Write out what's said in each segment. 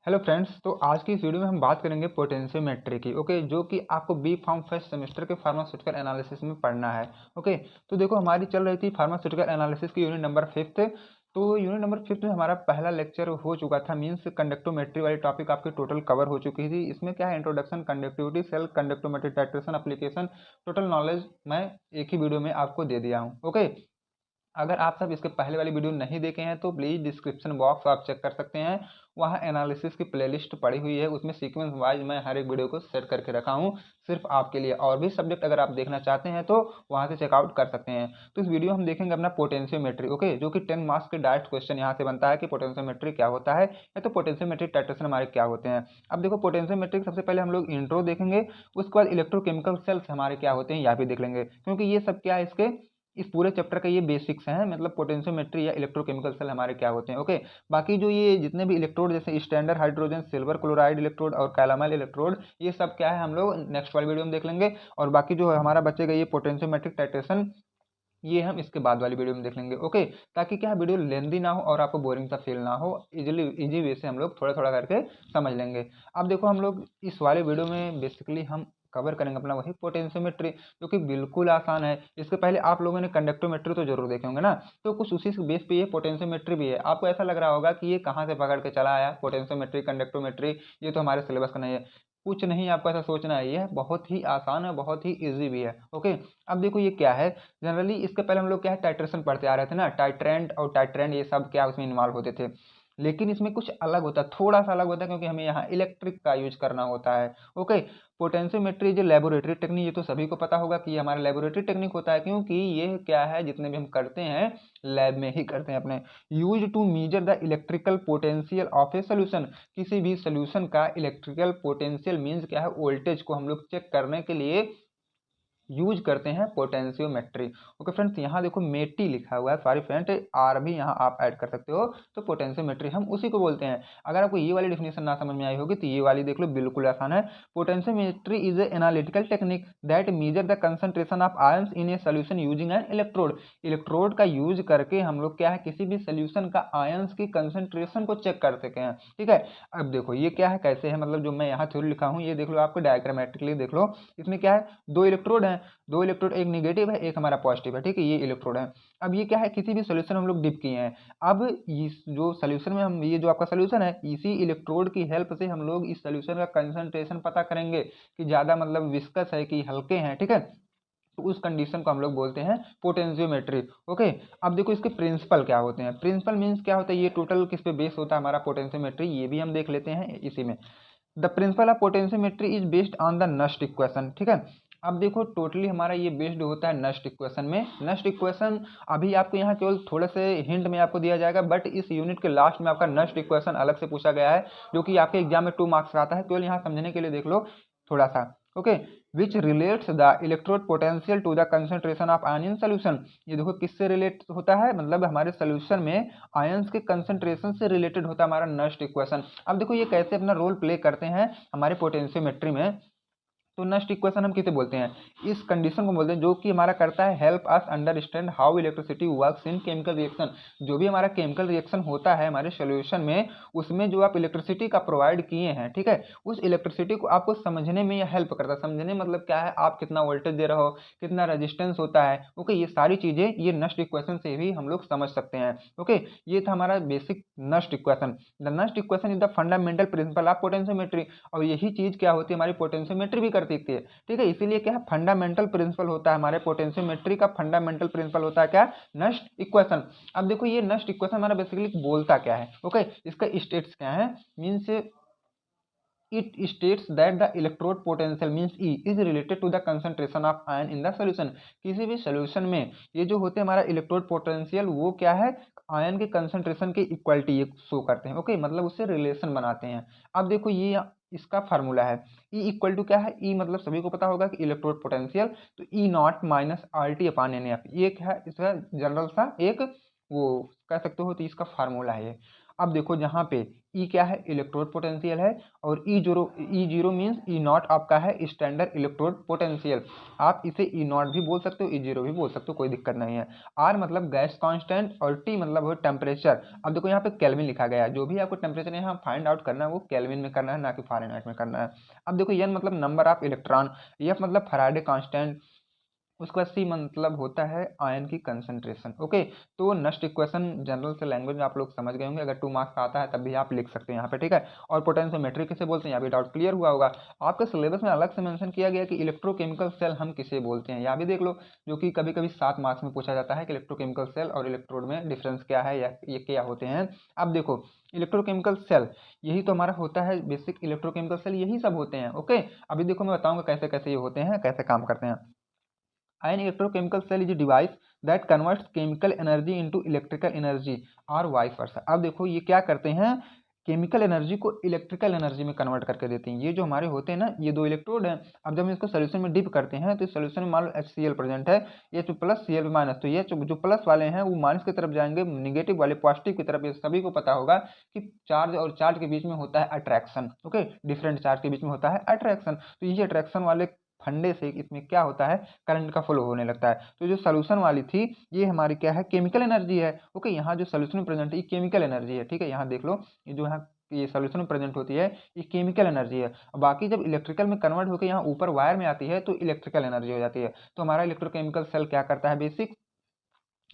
Hello friends, तो आज की इस वीडियो में हम बात करेंगे पोटेंशियोमेट्री की। ओके, जो कि आपको बी फार्म फर्स्ट सेमेस्टर के फार्मास्यूटिकल एनालिसिस में पढ़ना है। ओके, तो देखो हमारी चल रही थी फार्मास्यूटिकल एनालिसिस की यूनिट नंबर 5th। तो यूनिट नंबर 5th में हमारा पहला लेक्चर हो चुका था, मींस कंडक्टोमेट्री वाली टॉपिक आपकी टोटल कवर हो चुकी थी। इसमें क्या है, introduction, conductivity, cell conductometry, titration, application, total knowledge मैं एक ही वीडियो में आपको दे दिया हूँ। ओके, अगर आप सब इसके पहले वाली वीडियो नहीं देखे हैं तो प्लीज़ डिस्क्रिप्शन बॉक्स आप चेक कर सकते हैं। वहाँ एनालिसिस की प्लेलिस्ट पड़ी हुई है, उसमें सीक्वेंस वाइज मैं हर एक वीडियो को सेट करके रखा हूँ सिर्फ आपके लिए। और भी सब्जेक्ट अगर आप देखना चाहते हैं तो वहाँ से चेकआउट कर सकते हैं। तो इस वीडियो हम देखेंगे अपना पोटेंशियोमेट्री। ओके, जो कि 10 मार्क्स के डायरेक्ट क्वेश्चन यहाँ से बनता है कि पोटेंशियोमेट्री क्या होता है या तो पोटेंशियोमेट्री टाइट्रेशन हमारे क्या होते हैं। अब देखो, पोटेंशियोमेट्री सबसे पहले हम लोग इंट्रो देखेंगे, उसके बाद इलेक्ट्रोकेमिकल सेल्स हमारे क्या होते हैं यहाँ भी देख लेंगे, क्योंकि ये सब क्या है, इसके इस पूरे चैप्टर का ये बेसिक्स हैं, मतलब पोटेंशियोमेट्री या इलेक्ट्रोकेमिकल सेल हमारे क्या होते हैं। ओके, बाकी जो ये जितने भी इलेक्ट्रोड जैसे standard hydrogen, silver chloride electrode और कैलामाइल इलेक्ट्रोड, ये सब क्या है हम लोग नेक्स्ट वाली वीडियो में देख लेंगे। और बाकी जो हमारा बचेगा ये पोटेंशियोमेट्रिक टाइट्रेशन, ये हम इसके बाद वाली वीडियो में देख लेंगे। ओके, ताकि क्या वीडियो लेंदी ना हो और आपको बोरिंग सा फील ना हो, इजी वे से हम लोग थोड़ा थोड़ा करके समझ लेंगे। अब देखो, हम लोग इस वाले वीडियो में बेसिकली हम कवर करेंगे अपना वही पोटेंशियोमेट्री, जो कि बिल्कुल आसान है। इसके पहले आप लोगों ने कंडक्टोमेट्री तो जरूर देखे होंगे ना, तो कुछ उसी बेस पे ये पोटेंशियोमेट्री भी है। आपको ऐसा लग रहा होगा कि ये कहाँ से पकड़ के चला आया पोटेंशियोमेट्री, कंडक्टोमेट्री, ये तो हमारे सिलेबस का नहीं है। कुछ नहीं, आपको ऐसा सोचना है, ये बहुत ही आसान है, बहुत ही ईजी भी है। ओके, अब देखो ये क्या है। जनरली इसके पहले हम लोग क्या है, टाइट्रेशन पढ़ते आ रहे थे ना, टाइट्रेंट और टाइट्रेंट ये सब क्या उसमें इन्वॉल्व होते थे। लेकिन इसमें कुछ अलग होता है, थोड़ा सा अलग होता है, क्योंकि हमें यहाँ इलेक्ट्रिक का यूज करना होता है। ओके, पोटेंशियोमेट्री जो लेबोरेटरी टेक्निक, ये तो सभी को पता होगा कि ये हमारा लेबोरेटरी टेक्निक होता है, क्योंकि ये क्या है, जितने भी हम करते हैं लैब में ही करते हैं अपने। Use to measure the electrical potential of a solution, किसी भी सोल्यूशन का इलेक्ट्रिकल पोटेंशियल मीन्स क्या है, वोल्टेज को हम लोग चेक करने के लिए यूज करते हैं पोटेंशियोमेट्री। ओके फ्रेंड्स, यहाँ देखो मेटी लिखा हुआ है, सॉरी फ्रेंड, आर भी यहाँ आप ऐड कर सकते हो। तो पोटेंशियोमेट्री हम उसी को बोलते हैं। अगर आपको ये वाली डिफिनेशन ना समझ में आई होगी तो ये वाली देख लो, बिल्कुल आसान है। Potentiometry is a analytical technique that measure the concentration of ions in a solution using N electrode. Electrode का यूज करके हम लोग क्या है, किसी भी सोल्यूशन का आयंस की कंसंट्रेशन को चेक कर सके हैं। ठीक है, अब देखो ये क्या है, कैसे है, मतलब जो मैं यहाँ थ्योरी लिखा हूँ ये देख लो, आपको डायग्रामेटिकली देख लो। इसमें क्या है, दो इलेक्ट्रोड है, दो इलेक्ट्रोड, एक निगेटिव है एक हमारा पॉजिटिव है। ठीक है, ये इलेक्ट्रोड है। अब ये क्या है, किसी भी सोल्यूशन हम लोग डिप किए हैं। अब इस जो सोल्यूशन में हम, ये जो आपका सोल्यूशन है, इसी इलेक्ट्रोड की हेल्प से हम लोग इस सोल्यूशन का कंसंट्रेशन पता करेंगे कि ज़्यादा मतलब विस्कस है कि हल्के हैं। ठीक है, तो उस कंडीशन को हम लोग बोलते हैं पोटेंशियोमेट्री। ओके, अब देखो इसके प्रिंसिपल क्या होते हैं। प्रिंसिपल मीन्स क्या होता है, ये टोटल किस पे बेस होता है हमारा पोटेंशियोमेट्री, ये भी हम देख लेते हैं इसी में। The principle of potentiometry is based on the Nernst equation. ठीक है, अब देखो टोटली हमारा ये बेस्ड होता है नस्ट इक्वेशन में। नस्ट इक्वेशन अभी आपको यहाँ केवल थोड़े से हिंट में आपको दिया जाएगा, बट इस यूनिट के लास्ट में आपका नस्ट इक्वेशन अलग से पूछा गया है, जो कि आपके एग्जाम में 2 मार्क्स का आता है। केवल यहाँ समझने के लिए देख लो थोड़ा सा। Okay, which relates the electrode potential to the concentration of ion in solution. ये देखो किससे रिलेट होता है, मतलब हमारे सोल्यूशन में आयंस के कंसंट्रेशन से रिलेटेड होता है हमारा नस्ट इक्वेशन। अब देखो ये कैसे अपना रोल प्ले करते हैं हमारे पोटेंशियोमेट्री में। तो नस्ट इक्वेशन हम किसे बोलते हैं, इस कंडीशन को बोलते हैं जो कि हमारा करता है help us understand how electricity works in chemical reaction. जो भी हमारा केमिकल रिएक्शन होता है हमारे सॉल्यूशन में, उसमें जो आप इलेक्ट्रिसिटी का प्रोवाइड किए हैं, ठीक है, उस इलेक्ट्रिसिटी को आपको समझने में यह हेल्प करता है। समझने मतलब क्या है, आप कितना वोल्टेज दे रहे हो, कितना रेजिस्टेंस होता है। ओके, ये सारी चीजें ये नस्ट इक्वेशन से भी हम लोग समझ सकते हैं। ओके, ये था हमारा basic Nernst equation. The Nernst equation is the fundamental principle of potentiometry. और यही चीज क्या होती है, हमारी पोटेंशियोमेट्री भी करती थी। ठीक है, इसीलिए क्या है, फंडामेंटल प्रिंसिपल होता है हमारे पोटेंशियोमेट्री का। फंडामेंटल प्रिंसिपल होता है क्या, नस्ट इक्वेशन। अब देखो ये नस्ट इक्वेशन हमारा बेसिकली बोलता क्या है। ओके, इसका स्टेट्स क्या है, means it states that the electrode potential means E is related to the concentration of ion in the solution। किसी भी सोल्यूशन में ये जो होते हैं हमारा इलेक्ट्रोड पोटेंशियल, वो क्या है, आयन के कंसंट्रेशन की इक्वालिटी ये शो करते हैं। ओके, मतलब उससे रिलेशन बनाते हैं। अब देखो ये इसका फार्मूला है, E इक्वल टू क्या है, E मतलब सभी को पता होगा कि इलेक्ट्रोड पोटेंशियल, तो E naught minus R T upon N F, ये क्या है, इसका जनरल सा एक वो कह सकते हो, तो इसका फार्मूला है ये। अब देखो जहाँ पे ई क्या है, इलेक्ट्रोड पोटेंशियल है, और E zero means E not आपका है स्टैंडर्ड इलेक्ट्रोड पोटेंशियल। आप इसे ई नॉट भी बोल सकते हो, ई जीरो भी बोल सकते हो, कोई दिक्कत नहीं है। आर मतलब गैस कांस्टेंट और टी मतलब हो टेम्परेचर। अब देखो यहाँ पे केल्विन लिखा गया है, जो भी आपको टेम्परेचर यहाँ फाइंड आउट करना है वो केल्विन में करना है, ना कि फ़ारेनहाइट में करना है। अब देखो एन मतलब नंबर ऑफ इलेक्ट्रॉन, एफ मतलब फैराडे कांस्टेंट, उसके बाद सी मतलब होता है आयन की कंसंट्रेशन। ओके, तो नेक्स्ट इक्वेशन जनरल से लैंग्वेज में आप लोग समझ गए होंगे, अगर 2 मार्क्स का आता है तब भी आप लिख सकते हैं यहाँ पे, ठीक है। और पोटेंशियोमेट्री किसे बोलते हैं, यहाँ भी डाउट क्लियर हुआ होगा। आपके सिलेबस में अलग से मेंशन किया गया कि इलेक्ट्रोकेमिकल सेल हम किसे बोलते हैं, यहाँ भी देख लो, जो कि कभी कभी 7 मार्क्स में पूछा जाता है कि इलेक्ट्रोकेमिकल सेल और इलेक्ट्रोड में डिफरेंस क्या है या ये क्या होते हैं। अब देखो इलेक्ट्रोकेमिकल सेल यही तो हमारा होता है, बेसिक इलेक्ट्रोकेमिकल सेल यही सब होते हैं। ओके, अभी देखो मैं बताऊंगा कैसे कैसे ये होते हैं, कैसे काम करते हैं। An electrochemical cell is a device that converts chemical energy into electrical energy और वाइस वर्सा। अब देखो ये क्या करते हैं, केमिकल एनर्जी को इलेक्ट्रिकल एनर्जी में कन्वर्ट करके देते हैं। ये जो हमारे होते हैं ना, ये दो इलेक्ट्रोड हैं। अब जब हम इसको सोल्यूशन में डिप करते हैं तो इस सोल्यूशन में मान लो HCl प्रेजेंट है, H प्लस Cl माइनस, तो ये जो प्लस वाले हैं वो माइनस की तरफ जाएंगे, निगेटिव वाले पॉजिटिव की तरफ। ये सभी को पता होगा कि चार्ज और चार्ज के बीच में होता है अट्रैक्शन। ओके, डिफरेंट चार्ज के बीच में होता है अट्रैक्शन, तो ये अट्रैक्शन वाले फंडे से इसमें क्या होता है, करंट का फ्लो होने लगता है। तो जो सोल्यूशन वाली थी ये हमारी क्या है, केमिकल एनर्जी है। ओके, यहाँ जो सोल्यूशन में प्रेजेंट है ये केमिकल एनर्जी है, ठीक है। यहाँ देख लो ये जो यहाँ ये सोल्यूशन में प्रेजेंट होती है ये केमिकल एनर्जी है। बाकी जब इलेक्ट्रिकल में कन्वर्ट होकर यहाँ ऊपर वायर में आती है तो इलेक्ट्रिकल एनर्जी हो जाती है। तो हमारा इलेक्ट्रोकेमिकल सेल क्या करता है, बेसिक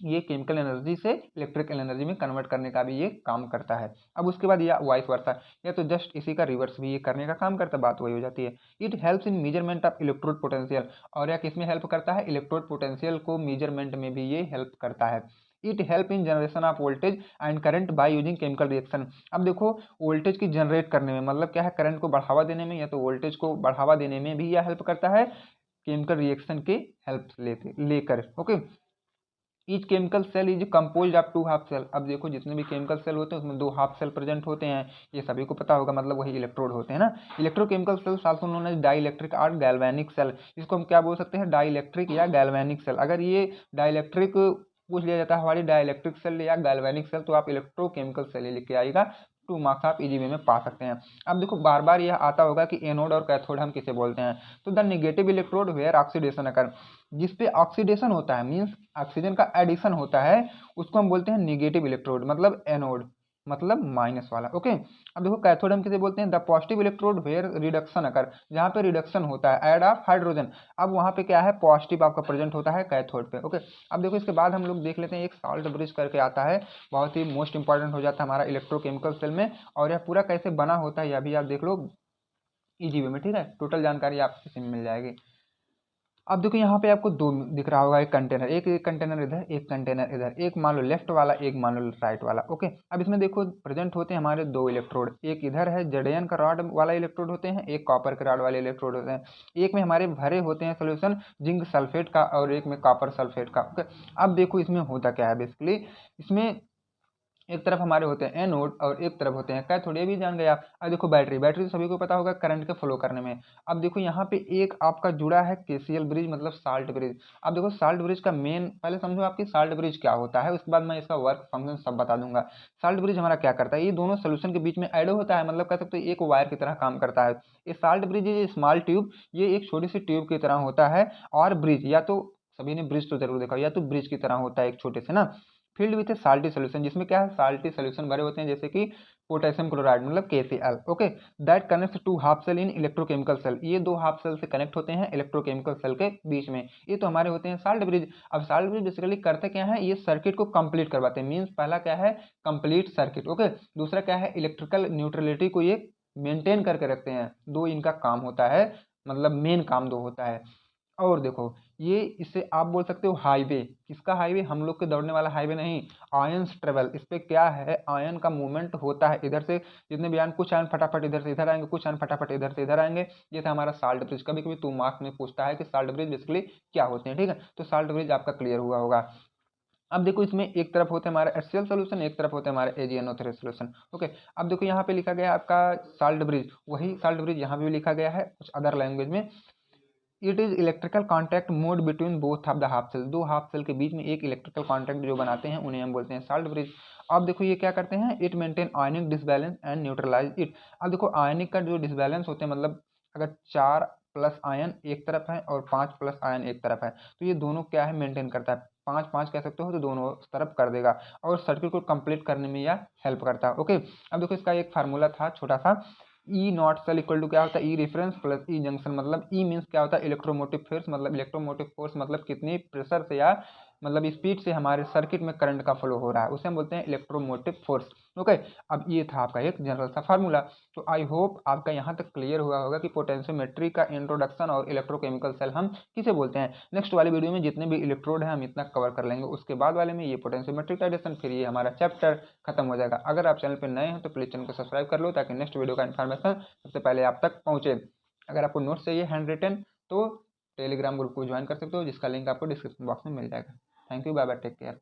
ये केमिकल एनर्जी से इलेक्ट्रिकल एनर्जी में कन्वर्ट करने का भी ये काम करता है। अब उसके बाद या वाइस वर्सा, या तो जस्ट इसी का रिवर्स भी ये करने का काम करता है, बात वही हो जाती है। It helps in measurement of electrode potential, और या किसमें हेल्प करता है, इलेक्ट्रोड पोटेंशियल को मेजरमेंट में भी ये हेल्प करता है। It help in generation of voltage and current by using chemical reaction. अब देखो वोल्टेज की जनरेट करने में मतलब क्या है, करंट को बढ़ावा देने में या तो वोल्टेज को बढ़ावा देने में भी यह हेल्प करता है, केमिकल रिएक्शन के हेल्प लेकर। Okay, each chemical cell is composed of 2 half cell. अब देखो जितने भी केमिकल सेल होते हैं उसमें 2 हाफ सेल प्रेजेंट होते हैं, ये सभी को पता होगा, मतलब वही इलेक्ट्रोड होते हैं ना। Electrochemical cells also known as dielectric और गैल्वेनिक सेल। इसको हम क्या बोल सकते हैं, डाइलेक्ट्रिक या गैल्वेनिक सेल। अगर ये डाइलेक्ट्रिक पूछ लिया जाता है हमारी डाइलेक्ट्रिक सेल या गैल्वेनिक सेल, तो आप इलेक्ट्रोकेमिकल सेल ही लिख के आएगा, 2 मार्क्स आप इजी वे में पा सकते हैं। अब देखो बार बार यह आता होगा कि एनोड और कैथोड हम किसे बोलते हैं, तो the negative electrode where oxidation occur, जिसपे ऑक्सीडेशन होता है मींस ऑक्सीजन का एडिशन होता है, उसको हम बोलते हैं नेगेटिव इलेक्ट्रोड, मतलब एनोड मतलब माइनस वाला। ओके, अब देखो कैथोड हम किसे बोलते हैं, the positive electrode where reduction occur, जहाँ पे रिडक्शन होता है ऐड ऑफ हाइड्रोजन। अब वहाँ पे क्या है, पॉजिटिव आपका प्रेजेंट होता है कैथोड पे। ओके, अब देखो इसके बाद हम लोग देख लेते हैं एक साल्ट ब्रिज करके आता है, बहुत ही मोस्ट इंपॉर्टेंट हो जाता है हमारा इलेक्ट्रोकेमिकल सेल में, और यह पूरा कैसे बना होता है यह भी आप देख लो इजी वे में, ठीक है। टोटल जानकारी आपको इसी में मिल जाएगी। अब देखो यहाँ पे आपको 2 दिख रहा होगा, एक कंटेनर, एक कंटेनर इधर, एक कंटेनर इधर, एक मान लो लेफ्ट वाला, एक मान लो राइट वाला। ओके, अब इसमें देखो प्रेजेंट होते हैं हमारे 2 इलेक्ट्रोड, एक इधर है जडेयन का रॉड वाला इलेक्ट्रोड होते हैं, एक कॉपर के रॉड वाले इलेक्ट्रोड होते हैं। एक में हमारे भरे होते हैं सोल्यूशन जिंक सल्फेट का और एक में कॉपर सल्फेट का। ओके, अब देखो इसमें होता क्या है, बेसिकली इसमें एक तरफ हमारे होते हैं एनोड और एक तरफ होते हैं कैथोड, ये भी जान गए आप। अब देखो बैटरी, बैटरी तो सभी को पता होगा करंट के फ्लो करने में। अब देखो यहाँ पे एक आपका जुड़ा है केसीएल ब्रिज मतलब साल्ट ब्रिज। अब देखो साल्ट ब्रिज का मेन पहले समझो आपकी साल्ट ब्रिज क्या होता है, उसके बाद मैं इसका वर्क फंक्शन सब बता दूंगा। साल्ट ब्रिज हमारा क्या करता है, ये दोनों सोल्यूशन के बीच में एड होता है, मतलब कह सकते हो एक वायर की तरह काम करता है। ये साल्ट ब्रिज, ये स्मॉल ट्यूब, ये एक छोटी सी ट्यूब की तरह होता है, और ब्रिज या तो सभी ने ब्रिज तो जरूर देखा, या तो ब्रिज की तरह होता है एक छोटे से ना, field with A salty solution, जिसमें क्या है साल्टी सोल्यूशन भरे होते हैं, जैसे कि पोटेशियम क्लोराइड मतलब KCl। Okay, that connects 2 half cell in electrochemical cell, ये 2 हाफ सेल से कनेक्ट होते हैं इलेक्ट्रोकेमिकल सेल के बीच में। ये तो हमारे होते हैं साल्ट ब्रिज। अब साल्ट ब्रिज बेसिकली करते क्या है, ये सर्किट को कंप्लीट करवाते हैं, मींस पहला क्या है कंप्लीट सर्किट। ओके, दूसरा क्या है इलेक्ट्रिकल न्यूट्रलिटी को ये मेंटेन करके रखते हैं, 2 इनका काम होता है, मतलब मेन काम 2 होता है। और देखो ये इसे आप बोल सकते हो हाईवे, किसका हाईवे, हम लोग के दौड़ने वाला हाईवे नहीं, आयंस ट्रेवल। इस पे क्या है, आयन का मूवमेंट होता है, इधर से जितने भी आयन, कुछ आयन फटाफट इधर से इधर आएंगे, कुछ आयन फटाफट इधर से इधर आएंगे। ये था हमारा साल्ट ब्रिज। कभी कभी 2 मार्क्स में पूछता है कि साल्ट ब्रिज बेसिकली क्या होते हैं, ठीक है। तो साल्ट ब्रिज आपका क्लियर हुआ होगा। अब देखो इसमें एक तरफ होते हैं हमारा HCl सोल्यूशन, एक तरफ होते हैं हमारे AgNO3 सोल्यूशन। ओके, अब देखो यहाँ पे लिखा गया है आपका साल्ट ब्रिज, वही साल्ट ब्रिज यहाँ भी लिखा गया है कुछ अदर लैंग्वेज में। It is electrical contact mode between both of the half cell, 2 half cell के बीच में एक इलेक्ट्रिकल कॉन्टैक्ट जो बनाते हैं उन्हें हम बोलते हैं साल्ट ब्रिज। अब देखो ये क्या करते हैं, it maintain ionic disbalance and neutralize it. अब देखो आयनिक का जो डिसबैलेंस होते हैं, मतलब अगर 4 प्लस आयन एक तरफ है और 5 प्लस आयन एक तरफ है, तो ये दोनों क्या है, मेंटेन करता है। 5-5 कह सकते हो तो दोनों तरफ कर देगा और सर्किट को कंप्लीट करने में यह हेल्प करता है। ओके, अब देखो इसका एक फार्मूला था छोटा सा, ई नॉट सेल इक्वल टू क्या होता है, ई रेफरेंस प्लस ई जंक्शन। मतलब ई मीन्स क्या होता है, इलेक्ट्रोमोटिव फोर्स, मतलब इलेक्ट्रोमोटिव फोर्स मतलब कितनी प्रेशर से या मतलब स्पीड से हमारे सर्किट में करंट का फ्लो हो रहा है, उसे हम बोलते हैं इलेक्ट्रोमोटिव फोर्स। ओके, अब ये था आपका एक जनरल सा फार्मूला। तो आई होप आपका यहाँ तक क्लियर हुआ होगा कि पोटेंशियोमेट्री का इंट्रोडक्शन और इलेक्ट्रोकेमिकल सेल हम किसे बोलते हैं। नेक्स्ट वाली वीडियो में जितने भी इलेक्ट्रोड हैं हम इतना कवर कर लेंगे, उसके बाद वाले में ये पोटेंशियोमेट्रिक डायरेक्शन, फिर ये हमारा चैप्टर खत्म हो जाएगा। अगर आप चैनल पर नए हैं तो प्लीज चैनल को सब्सक्राइब कर लो ताकि नेक्स्ट वीडियो का इन्फॉर्मेशन सबसे पहले आप तक पहुंचे। अगर आपको नोट्स चाहिए हैंड रिटन तो टेलीग्राम ग्रुप को ज्वाइन कर सकते हो, जिसका लिंक आपको डिस्क्रिप्शन बॉक्स में मिल जाएगा। Thank you, bye bye, take care.